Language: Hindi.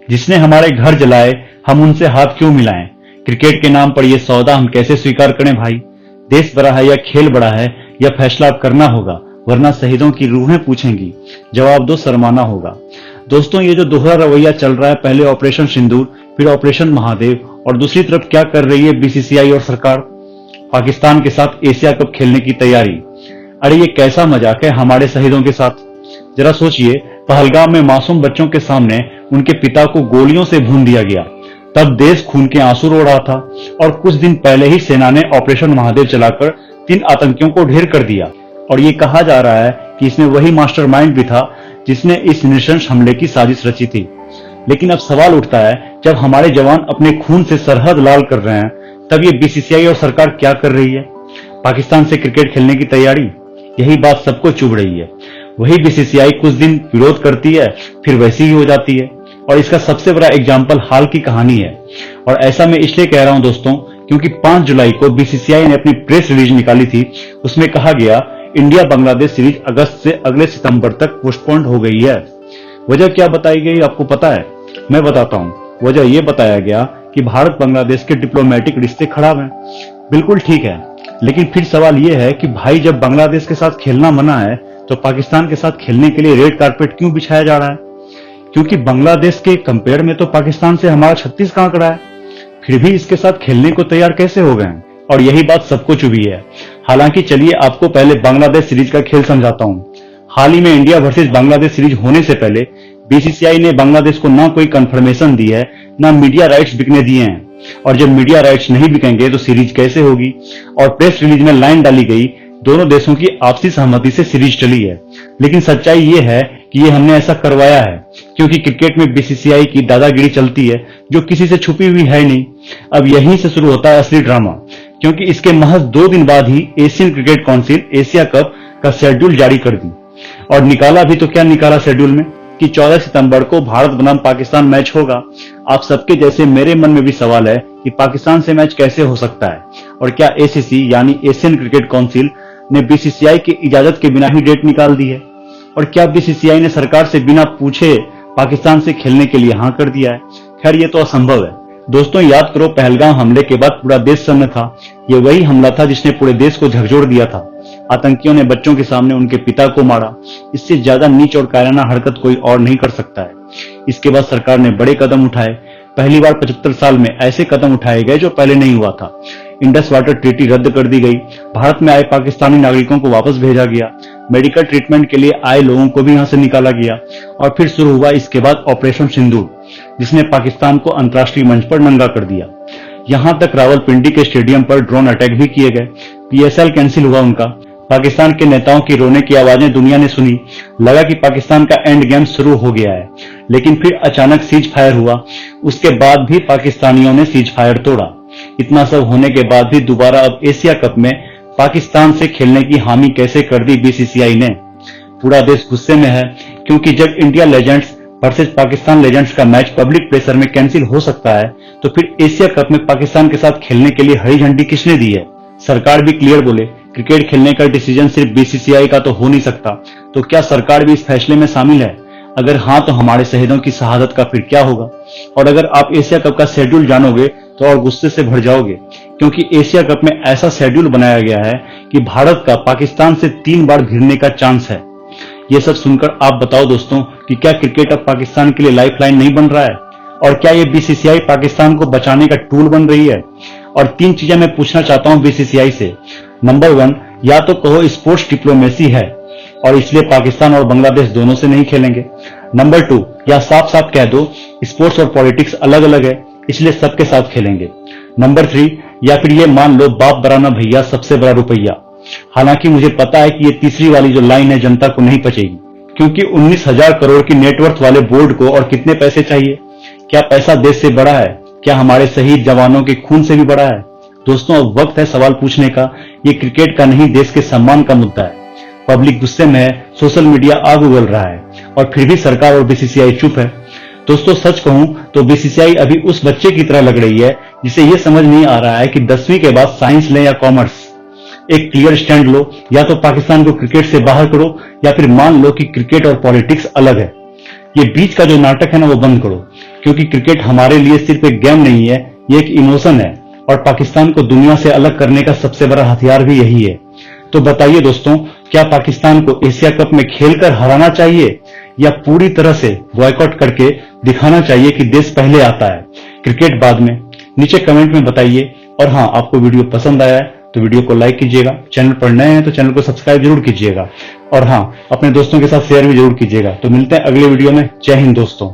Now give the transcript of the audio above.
जिसने हमारे घर जलाए हम उनसे हाथ क्यों मिलाएं। क्रिकेट के नाम पर यह सौदा हम कैसे स्वीकार करें भाई। देश बड़ा है या खेल बड़ा है, यह फैसला अब करना होगा, वरना शहीदों की रूहें पूछेंगी, जवाब दो शर्माना होगा। दोस्तों, ये जो दोहरा रवैया चल रहा है, पहले ऑपरेशन सिंदूर फिर ऑपरेशन महादेव, और दूसरी तरफ क्या कर रही है बीसीसीआई और सरकार, पाकिस्तान के साथ एशिया कप खेलने की तैयारी। अरे ये कैसा मजाक है हमारे शहीदों के साथ। जरा सोचिए, पहलगाम में मासूम बच्चों के सामने उनके पिता को गोलियों से भून दिया गया, तब देश खून के आंसू रो रहा था, और कुछ दिन पहले ही सेना ने ऑपरेशन महादेव चलाकर 3 आतंकियों को ढेर कर दिया, और ये कहा जा रहा है कि इसमें वही मास्टरमाइंड भी था जिसने इस नृशंस हमले की साजिश रची थी। लेकिन अब सवाल उठता है, जब हमारे जवान अपने खून से सरहद लाल कर रहे हैं, तब ये बीसीसीआई और सरकार क्या कर रही है। पाकिस्तान से क्रिकेट खेलने की तैयारी, यही बात सबको चुभ रही है। वही बीसीसीआई कुछ दिन विरोध करती है, फिर वैसी ही हो जाती है, और इसका सबसे बड़ा एग्जाम्पल हाल की कहानी है। और ऐसा मैं इसलिए कह रहा हूं दोस्तों, क्योंकि 5 जुलाई को बीसीसीआई ने अपनी प्रेस रिलीज निकाली थी। उसमें कहा गया, इंडिया बांग्लादेश सीरीज अगस्त से अगले सितंबर तक पोस्टपोन्ड हो गई है। वजह क्या बताई गई आपको पता है? मैं बताता हूं। वजह यह बताया गया कि भारत बांग्लादेश के डिप्लोमेटिक रिश्ते खराब हैं। बिल्कुल ठीक है, लेकिन फिर सवाल यह है कि भाई जब बांग्लादेश के साथ खेलना मना है, तो पाकिस्तान के साथ खेलने के लिए रेड कारपेट क्यों बिछाया जा रहा है? क्योंकि बांग्लादेश के कंपेयर में तो पाकिस्तान से हमारा 36 का आंकड़ा है, फिर भी इसके साथ खेलने को तैयार कैसे हो गए? और यही बात सबको चुभी है। हालांकि चलिए आपको पहले बांग्लादेश सीरीज का खेल समझाता हूं। हाल ही में इंडिया वर्सेस बांग्लादेश सीरीज होने से पहले बीसीसीआई ने बांग्लादेश को ना कोई कंफर्मेशन दी है, ना मीडिया राइट्स बिकने दिए हैं। और जब मीडिया राइट्स नहीं बिकेंगे तो सीरीज कैसे होगी? और प्रेस रिलीज में लाइन डाली गई, दोनों देशों की आपसी सहमति से सीरीज चली है। लेकिन सच्चाई ये है कि ये हमने ऐसा करवाया है क्योंकि क्रिकेट में बीसीसीआई की दादागिरी चलती है, जो किसी से छुपी हुई है नहीं। अब यहीं से शुरू होता है असली ड्रामा, क्योंकि इसके महज 2 दिन बाद ही Asian Cricket Council Asia Cup का शेड्यूल जारी कर दी। और निकाला भी तो क्या निकाला शेड्यूल में, कि 14 सितंबर को भारत बनाम पाकिस्तान मैच होगा। आप सबके जैसे मेरे मन में भी सवाल है कि पाकिस्तान से मैच कैसे हो सकता है, और क्या एसीसी यानी एशियन क्रिकेट काउंसिल ने बीसीसीआई की इजाजत के बिना ही डेट निकाल दी है? और क्या बीसीसीआई ने सरकार से बिना पूछे पाकिस्तान से खेलने के लिए हाँ कर दिया है? खैर ये तो असंभव है। दोस्तों, याद करो, पहलगाम हमले के बाद पूरा देश सन्न था। ये वही हमला था जिसने पूरे देश को झकझोर दिया था। आतंकियों ने बच्चों के सामने उनके पिता को मारा। इससे ज्यादा नीच और कायराना हरकत कोई और नहीं कर सकता है। इसके बाद सरकार ने बड़े कदम उठाए। पहली बार 75 साल में ऐसे कदम उठाए गए जो पहले नहीं हुआ था। इंडस वाटर ट्रीटी रद्द कर दी गई। भारत में आए पाकिस्तानी नागरिकों को वापस भेजा गया। मेडिकल ट्रीटमेंट के लिए आए लोगों को भी यहां से निकाला गया। और फिर शुरू हुआ इसके बाद ऑपरेशन सिंदूर, जिसने पाकिस्तान को अंतर्राष्ट्रीय मंच पर नंगा कर दिया। यहां तक रावलपिंडी के स्टेडियम पर ड्रोन अटैक भी किए गए। पीएसएल कैंसिल हुआ उनका। पाकिस्तान के नेताओं की रोने की आवाजें दुनिया ने सुनी। लगा कि पाकिस्तान का एंड गेम शुरू हो गया है, लेकिन फिर अचानक सीज फायर हुआ। उसके बाद भी पाकिस्तानियों ने सीज फायर तोड़ा। इतना सब होने के बाद भी दोबारा अब एशिया कप में पाकिस्तान से खेलने की हामी कैसे कर दी बीसीसीआई ने? पूरा देश गुस्से में है, क्योंकि जब India legends versus Pakistan legends का मैच पब्लिक प्रेशर में कैंसिल हो सकता है, तो फिर एशिया कप में पाकिस्तान के साथ खेलने के लिए हरी झंडी किसने दी है? सरकार भी क्लियर बोले, क्रिकेट खेलने का डिसीजन सिर्फ बीसीसीआई का तो हो नहीं सकता। तो क्या सरकार भी इस फैसले में शामिल है? अगर हाँ, तो हमारे शहीदों की शहादत का फिर क्या होगा? और अगर आप एशिया कप का शेड्यूल जानोगे तो और गुस्से से भर जाओगे, क्योंकि एशिया कप में ऐसा शेड्यूल बनाया गया है कि भारत का पाकिस्तान से 3 बार भिड़ने का चांस है। ये सब सुनकर आप बताओ दोस्तों कि क्या क्रिकेट अब पाकिस्तान के लिए लाइफलाइन नहीं बन रहा है? और क्या ये बीसीसीआई पाकिस्तान को बचाने का टूल बन रही है? और 3 चीजें मैं पूछना चाहता हूं बीसीसीआई से। नंबर 1, या तो कहो स्पोर्ट्स डिप्लोमेसी है और इसलिए पाकिस्तान और बांग्लादेश दोनों से नहीं खेलेंगे। नंबर 2, या साफ साफ कह दो स्पोर्ट्स और पॉलिटिक्स अलग अलग है, इसलिए सबके साथ खेलेंगे। नंबर 3, या फिर ये मान लो बाप बराना भैया सबसे बड़ा रुपया। हालांकि मुझे पता है कि ये तीसरी वाली जो लाइन है जनता को नहीं पचेगी, क्योंकि 19,000 करोड़ की नेटवर्थ वाले बोर्ड को और कितने पैसे चाहिए? क्या पैसा देश से बड़ा है? क्या हमारे शहीद जवानों के खून से भी बड़ा है? दोस्तों, अब वक्त है सवाल पूछने का। ये क्रिकेट का नहीं, देश के सम्मान का मुद्दा है। पब्लिक गुस्से में है, सोशल मीडिया आग उगल रहा है, और फिर भी सरकार और बीसीसीआई चुप है। दोस्तों, सच कहूं तो बीसीसीआई अभी उस बच्चे की तरह लग रही है जिसे ये समझ नहीं आ रहा है कि 10वीं के बाद साइंस लें या कॉमर्स। एक क्लियर स्टैंड लो, या तो पाकिस्तान को क्रिकेट से बाहर करो, या फिर मान लो कि क्रिकेट और पॉलिटिक्स अलग है। ये बीच का जो नाटक है ना, वो बंद करो। क्योंकि क्रिकेट हमारे लिए सिर्फ एक गेम नहीं है, ये एक इमोशन है और पाकिस्तान को दुनिया से अलग करने का सबसे बड़ा हथियार भी यही है। तो बताइए दोस्तों, क्या पाकिस्तान को एशिया कप में खेलकर हराना चाहिए या पूरी तरह से बॉयकॉट करके दिखाना चाहिए कि देश पहले आता है, क्रिकेट बाद में? नीचे कमेंट में बताइए। और हाँ, आपको वीडियो पसंद आया है तो वीडियो को लाइक कीजिएगा, चैनल पर नए हैं तो चैनल को सब्सक्राइब जरूर कीजिएगा और हाँ, अपने दोस्तों के साथ शेयर भी जरूर कीजिएगा। तो मिलते हैं अगले वीडियो में। जय हिंद दोस्तों।